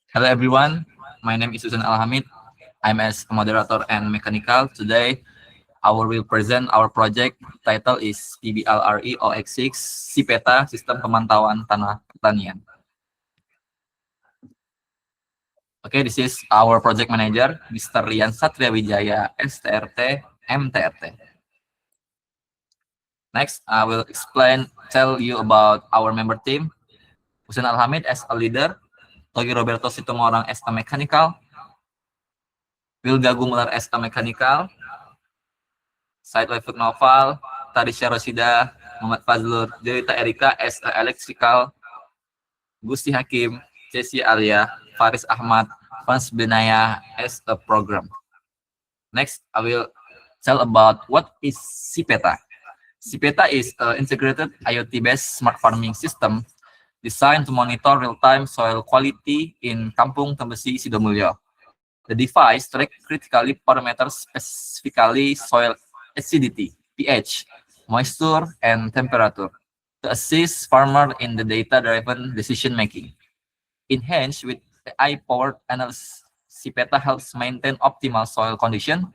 Hello everyone, my name is Susan Alhamid. I'm as a moderator and mechanical. Today, I will present our project. Title is PBLRE-OX6 SIPETA Sistem Pemantauan Tanah Pertanian. Okay, this is our project manager, Mr. Rian Satria Wijaya, STRT, MTRT. Next, I will tell you about our member team. Husin Alhamid as a leader, Togi Roberto Situmorang as a mechanical, Wilga Gumular as a mechanical, Said Waifuk Noval, Tadisha Rosida, Muhammad Fazlur, Jelita Erika as a electrical, Gusti Hakim, Cesi Alia, Faris Ahmad, Fans Benaya as a program. Next, I will tell about what is SIPETA. SIPETA is an integrated IoT-based smart farming system designed to monitor real-time soil quality in Kampung Tembesi, Sidomulyo. The device tracks critically parameters, specifically soil acidity, pH, moisture, and temperature, to assist farmer in the data-driven decision-making. Enhanced with AI-powered analysis, SIPETA helps maintain optimal soil condition.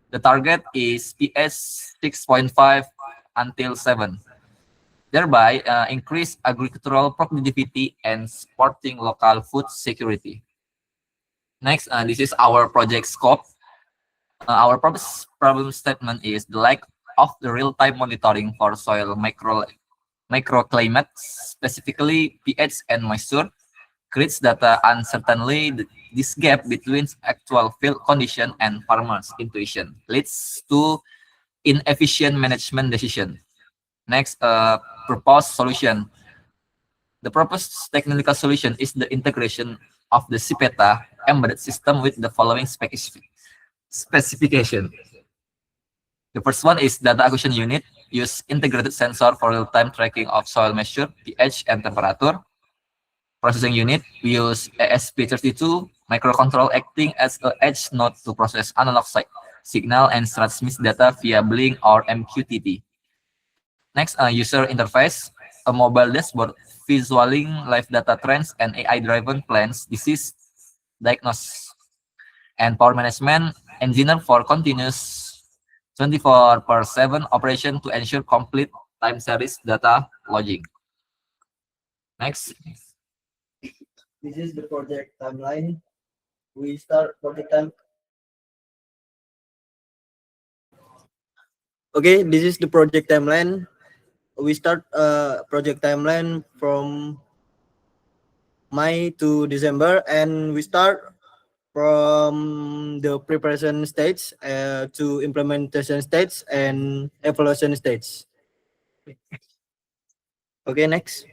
The target is pH 6.5 until 7, thereby increase agricultural productivity and supporting local food security. Next, this is our project scope. Our problem statement is the lack of the real-time monitoring for soil microclimate, specifically pH and moisture, creates data uncertainty. This gap between actual field condition and farmers' intuition leads to inefficient management decision. Next, proposed solution. The proposed technical solution is the integration of the SIPETA embedded system with the following specification. The first one is data acquisition unit, use integrated sensor for real-time tracking of soil moisture, pH, and temperature. Processing unit, we use ASP32 microcontroller acting as a edge node to process analog signal and transmit data via Blink or MQTT. Next, user interface, a mobile dashboard visualizing live data trends and AI-driven plans, disease diagnosis, and power management, engineer for continuous 24/7 operation to ensure complete time series data logging. Next. This is the project timeline. We start project time. Okay, this is the project timeline. We start project timeline from May to December, and we start from the preparation stage to implementation stage and evaluation stage. Okay, next.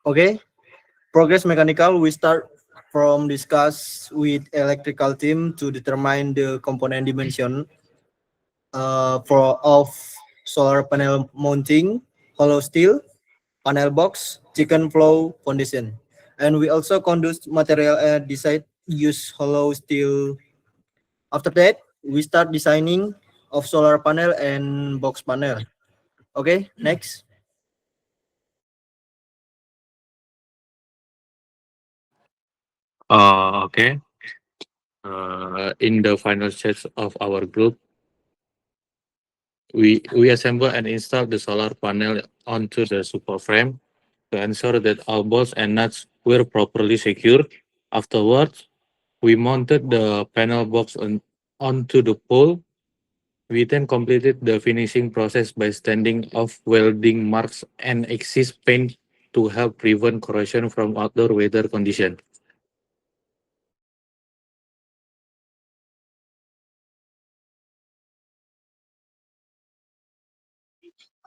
Okay, progress mechanical, we start from discuss with electrical team to determine the component dimension of solar panel mounting, hollow steel, panel box, chicken flow foundation. And we also conduct material decide use hollow steel. After that, we start designing of solar panel and box panel. Okay, next. Okay. In the final stage of our group, we assemble and install the solar panel onto the super frame to ensure that all bolts and nuts were properly secured. Afterwards, we mounted the panel box onto the pole. We then completed the finishing process by standing off welding marks and excess paint to help prevent corrosion from outdoor weather conditions.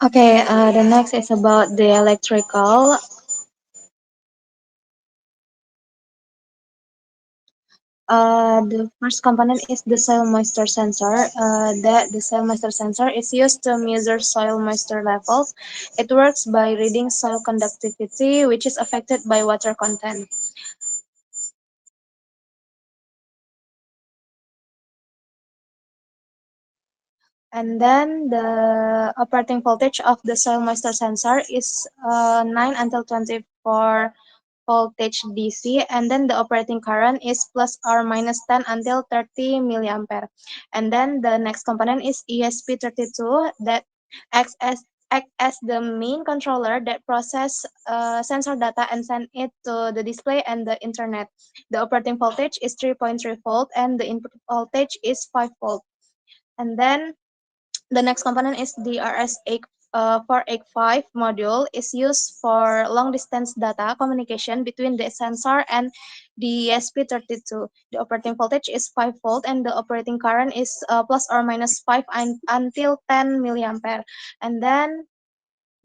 Okay, the next is about the electrical. The first component is the soil moisture sensor. The soil moisture sensor is used to measure soil moisture levels. It works by reading soil conductivity, which is affected by water content. And then the operating voltage of the soil moisture sensor is 9 until 24 voltage DC, and then the operating current is plus or minus 10 until 30 milliampere. And then the next component is ESP32 that act as the main controller that process sensor data and send it to the display and the internet. The operating voltage is 3.3 volt and the input voltage is 5 volt. And then the next component is the RS485 module is used for long distance data communication between the sensor and the ESP32. The operating voltage is 5 volt and the operating current is plus or minus 5 until 10 milliampere. And then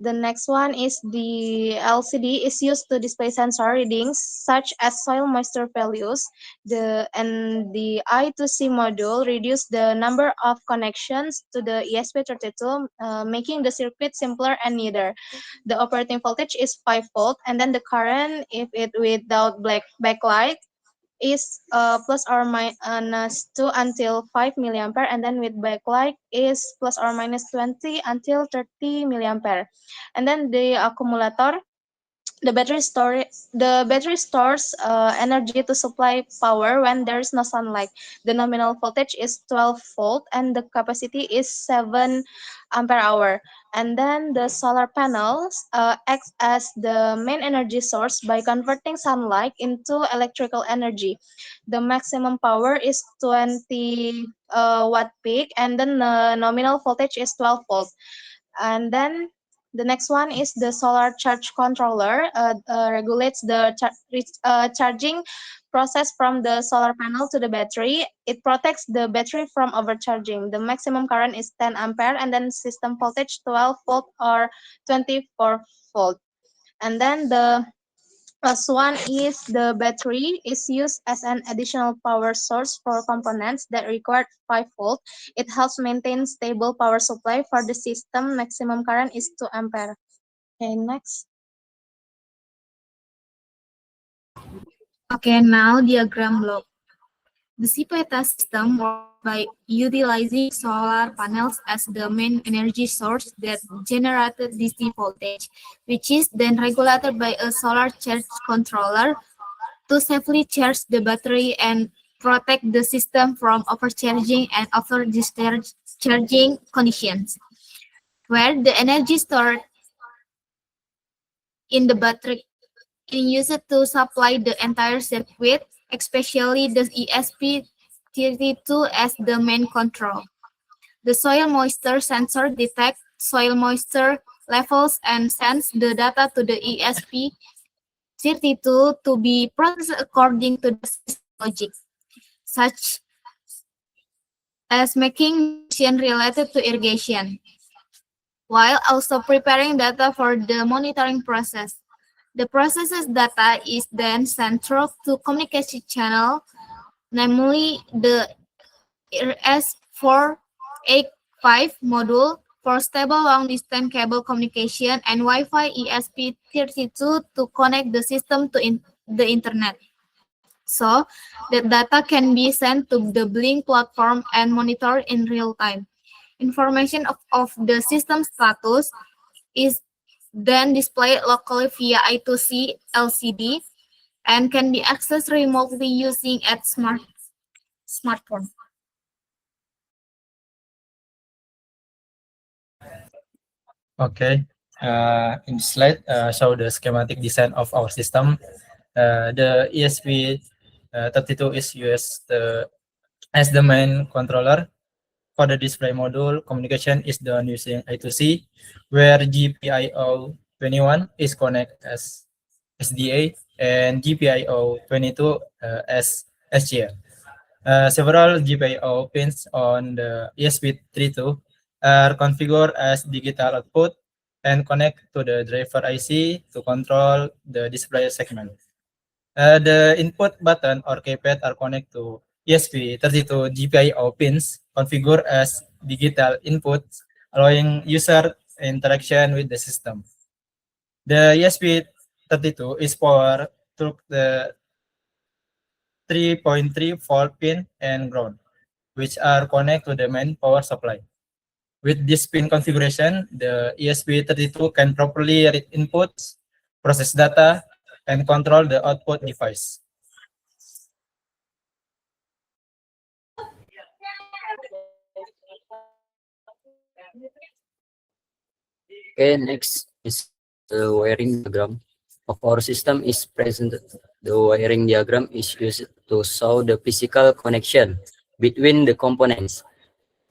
the next one is the LCD is used to display sensor readings such as soil moisture values. The I2C module reduce the number of connections to the ESP32, making the circuit simpler and neater. The operating voltage is 5 volt, and then the current, if it without backlight, is plus or minus 2 until 5 milliampere, and then with backlight is plus or minus 20 until 30 milliampere. And then the accumulator, the battery stores energy to supply power when there is no sunlight. The nominal voltage is 12 volt and the capacity is 7 ampere hour. And then the solar panels acts as the main energy source by converting sunlight into electrical energy. The maximum power is 20 watt peak, and then the nominal voltage is 12 volt. And then the next one is the solar charge controller, regulates the charging process from the solar panel to the battery. It protects the battery from overcharging. The maximum current is 10 ampere, and then system voltage 12 volt or 24 volt. And then the last one is the battery is used as an additional power source for components that require 5 volt. It helps maintain stable power supply for the system. Maximum current is 2 ampere. Okay, next. Okay, now diagram block. The CPETA system works by utilizing solar panels as the main energy source that generated DC voltage, which is then regulated by a solar charge controller to safely charge the battery and protect the system from overcharging and over-discharging conditions, where the energy stored in the battery is used to supply the entire circuit, especially the ESP32 as the main control. The soil moisture sensor detects soil moisture levels and sends the data to the ESP32 to be processed according to the system logic, such as making decisions related to irrigation, while also preparing data for the monitoring process. The process's data is then sent through to communication channel, namely the RS485 module for stable long-distance cable communication and Wi-Fi ESP32 to connect the system to the internet. So the data can be sent to the Blink platform and monitored in real time. Information of the system status is then displayed locally via I2C LCD and can be accessed remotely using a smartphone. Okay. In this slide, show the schematic design of our system. The ESP32 is used as the main controller. For the display module, communication is done using I2C, where GPIO21 is connected as SDA and GPIO22 as SGA. Several GPIO pins on the ESP32 are configured as digital output and connect to the driver IC to control the display segment. The input button or keypad are connected to ESP32 GPIO pins configured as digital inputs, allowing user interaction with the system. The ESP32 is powered through the 3.3 volt pin and ground, which are connected to the main power supply. With this pin configuration, the ESP32 can properly read inputs, process data, and control the output device. Okay, next is the wiring diagram of our system is presented. The wiring diagram is used to show the physical connection between the components.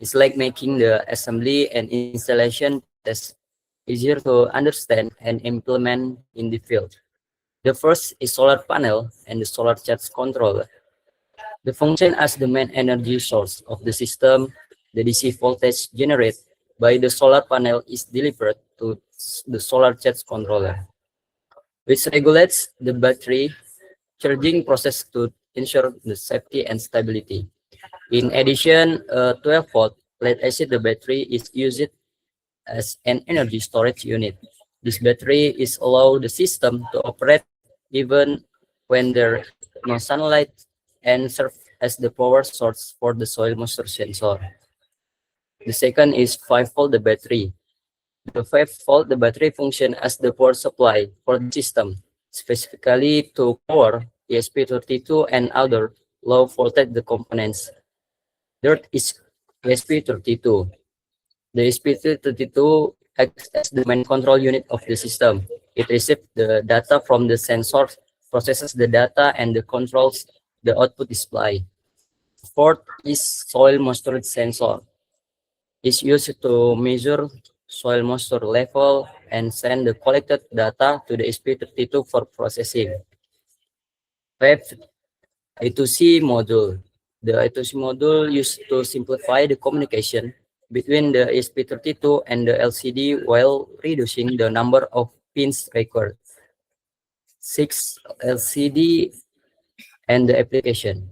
It's like making the assembly and installation test easier to understand and implement in the field. The first is solar panel and the solar charge controller. The function as the main energy source of the system, the DC voltage generated by the solar panel is delivered to the solar charge controller, which regulates the battery charging process to ensure the safety and stability. In addition, a 12-volt lead-acid battery is used as an energy storage unit. This battery is allow the system to operate even when there is no sunlight and serve as the power source for the soil moisture sensor. The second is 5-volt battery. The 5-volt battery function as the power supply for the system, specifically to power ESP32 and other low voltage components. Third is ESP32. The ESP32 acts as the main control unit of the system. It receives the data from the sensor, processes the data, and controls the output display. Fourth is soil moisture sensor. It's used to measure soil moisture level and send the collected data to the ESP32 for processing. Fifth, I2C module. The I2C module used to simplify the communication between the ESP32 and the LCD while reducing the number of pins required. 6. LCD and the application.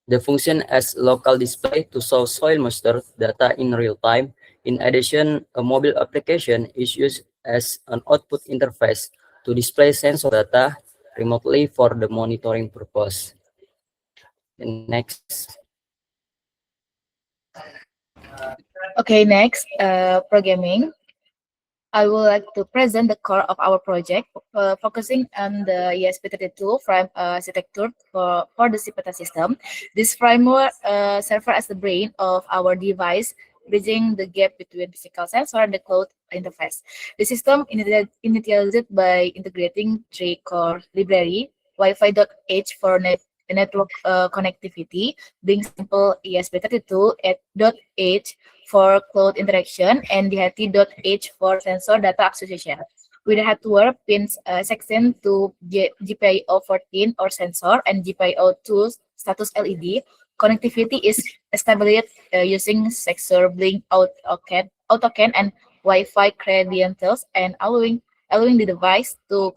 The function as local display to show soil moisture data in real time. In addition, a mobile application is used as an output interface to display sensor data remotely for the monitoring purpose. And next. Okay, next, programming. I would like to present the core of our project, focusing on the ESP32 frame architecture for the CPTA system. This framework serves as the brain of our device, bridging the gap between physical sensor and the cloud interface. The system initialized by integrating three core library, Wi-Fi.h for network connectivity, being simple ESP32.h for cloud interaction, and DHT.h for sensor data association. With the hardware pins section to GPIO 14 or sensor and GPIO 2 status LED, connectivity is established using sector blink AutoCAN and Wi-Fi credentials, and allowing the device to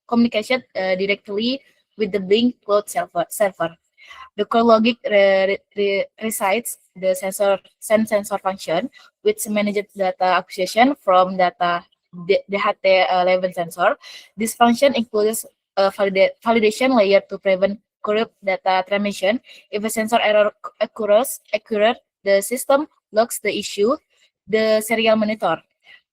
communication directly with the Blink cloud server. The core logic recites the sensor function, which manages data acquisition from DHT11 sensor. This function includes a validation layer to prevent corrupt data transmission. If a sensor error occurs, the system logs the issue, the serial monitor.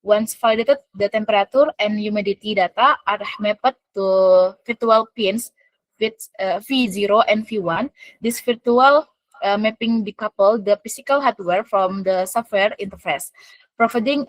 Once validated, the temperature and humidity data are mapped to virtual pins with V0 and V1. This virtual mapping decouple the physical hardware from the software interface, providing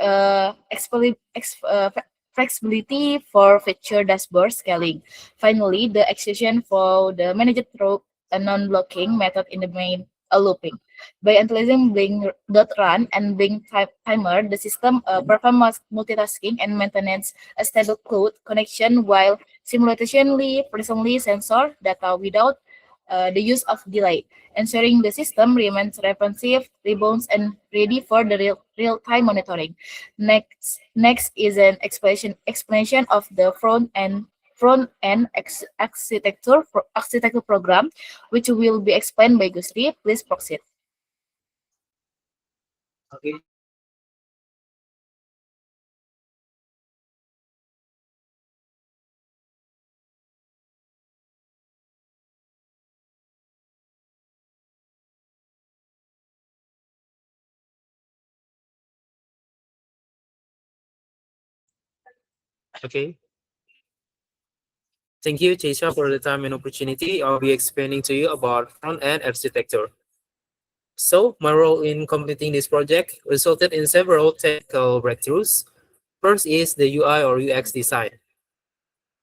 flexibility for feature dashboard scaling. Finally, the execution for the managed through a non-blocking method in the main looping. By utilizing Blink.run and Blink timer, the system performs multitasking and maintains a stable cloud connection while simultaneously presently sensor data without the use of delay, ensuring the system remains responsive, rebounds, and ready for the real-time monitoring. Next is an explanation of the front-end architecture program, which will be explained by Gusri. Please proceed. Okay. Okay. Thank you, Cheisha, for the time and opportunity. I'll be explaining to you about front-end architecture. So, my role in completing this project resulted in several technical breakthroughs. First is the UI or UX design.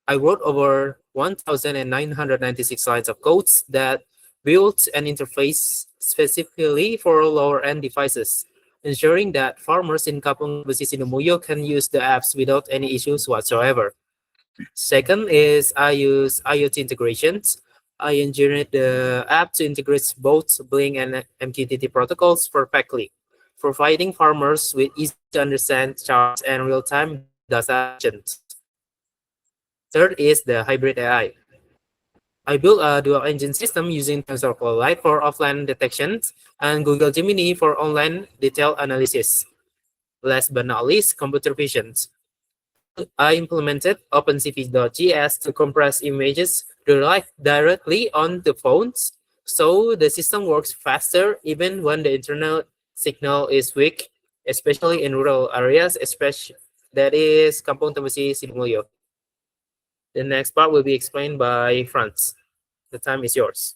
I wrote over 1,996 lines of codes that built an interface specifically for lower-end devices, ensuring that farmers in Kapung Besi Sidomuyo can use the apps without any issues whatsoever. Second is I use IoT integrations. I engineered the app to integrate both Blink and MQTT protocols perfectly, providing farmers with easy to understand charts and real-time data actions. Third is the hybrid AI. I built a dual engine system using TensorFlow Lite for offline detections and Google Gemini for online detail analysis. Last but not least, computer vision. I implemented OpenCV.js to compress images directly on the phones, so the system works faster even when the internet signal is weak, especially in rural areas, especially that is Kampung Tembesi Sidomuyo. The next part will be explained by Franz. The time is yours.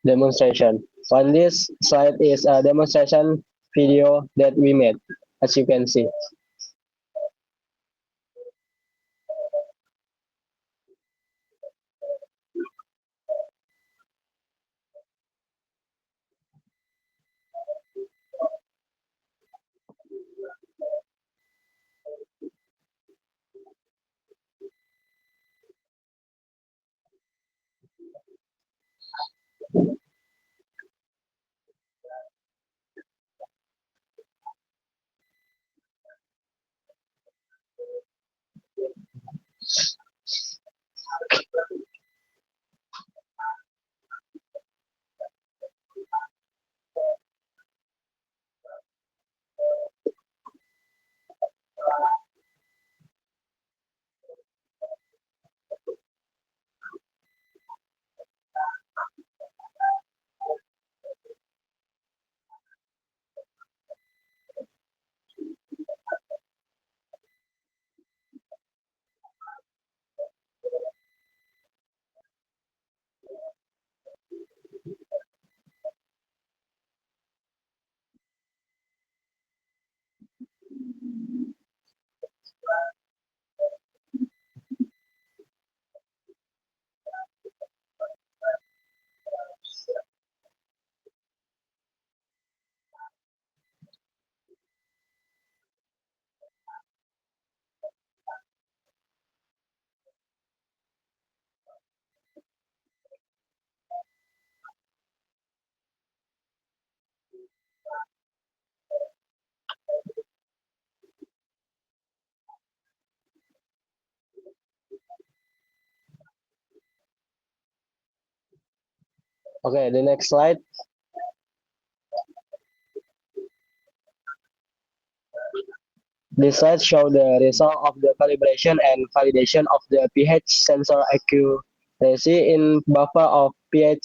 Demonstration. On this slide is a demonstration video that we made, as you can see. Okay, the next slide. This slide shows the result of the calibration and validation of the pH sensor accuracy in buffer of pH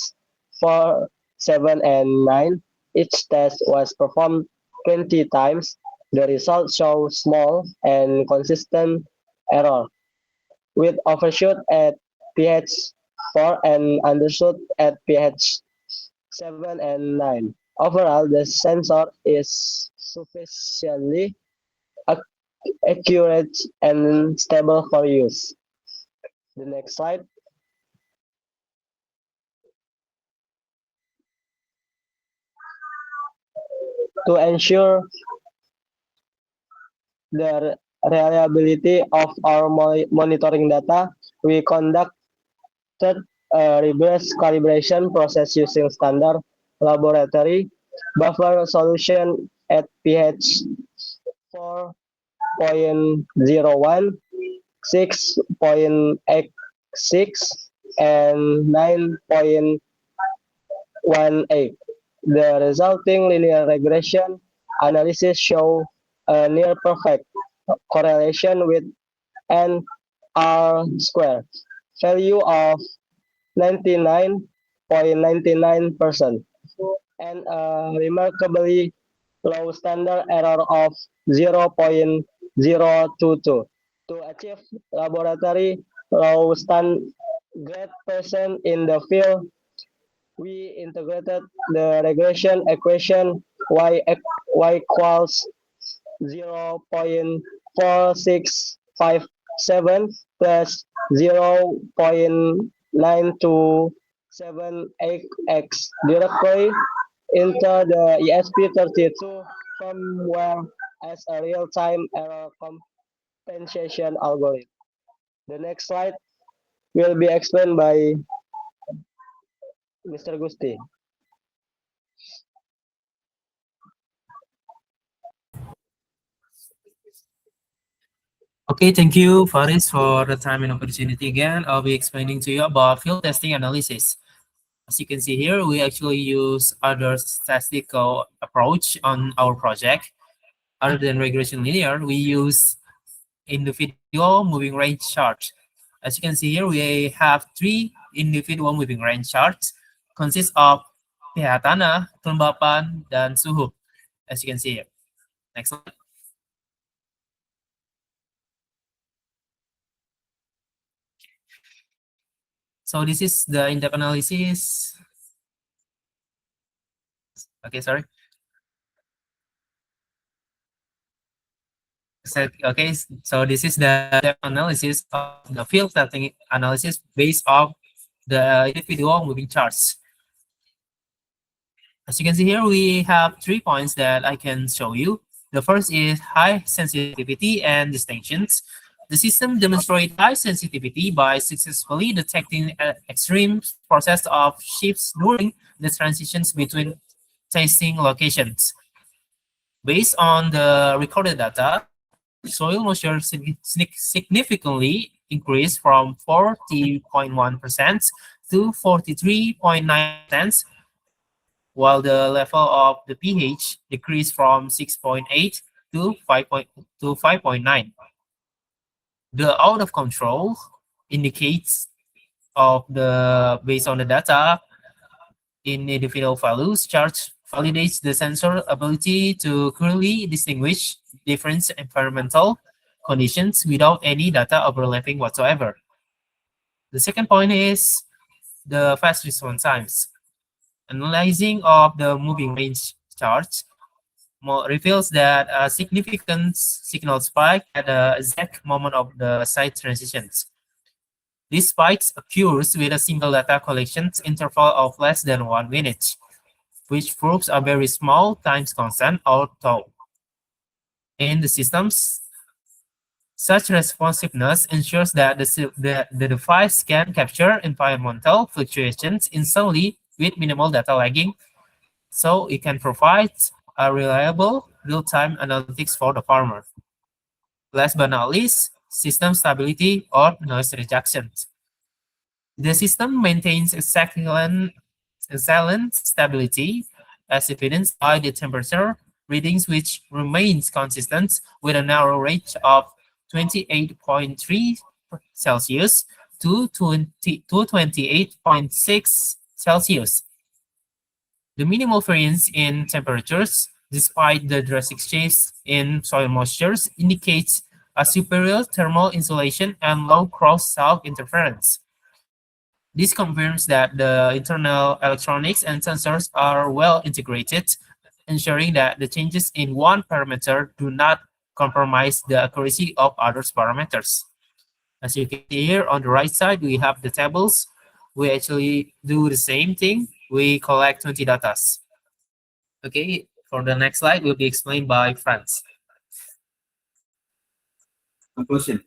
4, 7, and 9. Each test was performed 20 times. The results show small and consistent error, with overshoot at pH 4 and undershoot at pH 7 and 9. Overall, the sensor is sufficiently accurate and stable for use. The next slide. To ensure the reliability of our monitoring data, we conducted a rigorous calibration process using standard laboratory buffer solution at pH 4.01, 6.86, and 9.18. The resulting linear regression analysis show a near perfect correlation with an R square value of 99.99% and a remarkably low standard error of 0.022. To achieve laboratory low standard percent in the field, we integrated the regression equation y equals 0.4657 plus 0.9278x directly into the ESP32 firmware as a real-time error compensation algorithm. The next slide will be explained by Mr. Gusti. Okay, thank you, Faris, for the time and opportunity again. I'll be explaining to you about field testing analysis. As you can see here, we actually use other statistical approach on our project. Other than regression linear, we use individual moving range chart. As you can see here, we have 3 individual moving range charts, consist of pH tanah, kelembapan, dan suhu. As you can see here. Next slide. So this is the in-depth analysis. Okay, sorry. Okay, so this is the depth analysis of the field testing analysis based off the individual moving charts. As you can see here, we have 3 points that I can show you. The first is high sensitivity and distinctions. The system demonstrates high sensitivity by successfully detecting extreme process of shifts during the transitions between testing locations. Based on the recorded data, soil moisture significantly increased from 40.1% to 43.9%, while the level of the pH decreased from 6.8 to 5.9. The out of control indicates based on the data in individual values chart validates the sensor ability to clearly distinguish different environmental conditions without any data overlapping whatsoever. The second point is the fast response times. Analyzing of the moving range charts reveals that a significant signal spike at the exact moment of the site transitions. This spike occurs with a single data collection interval of less than 1 minute, which proves a very small time constant or tau. In the systems, such responsiveness ensures that the device can capture environmental fluctuations instantly with minimal data lagging, so it can provide a reliable real-time analytics for the farmer. Last but not least, system stability or noise reduction. The system maintains excellent stability as evidenced by the temperature readings, which remains consistent with a narrow range of 28.3 Celsius to 28.6 Celsius. The minimal variance in temperatures, despite the drastic shifts in soil moistures, indicates a superior thermal insulation and low cross-self interference. This confirms that the internal electronics and sensors are well integrated, ensuring that the changes in one parameter do not compromise the accuracy of other parameters. As you can see here on the right side, we have the tables. We actually do the same thing. We collect 20 data. Okay, for the next slide will be explained by Franz. Conclusion.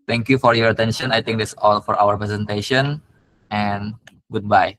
Thank you for your attention. I think that's all for our presentation, and goodbye.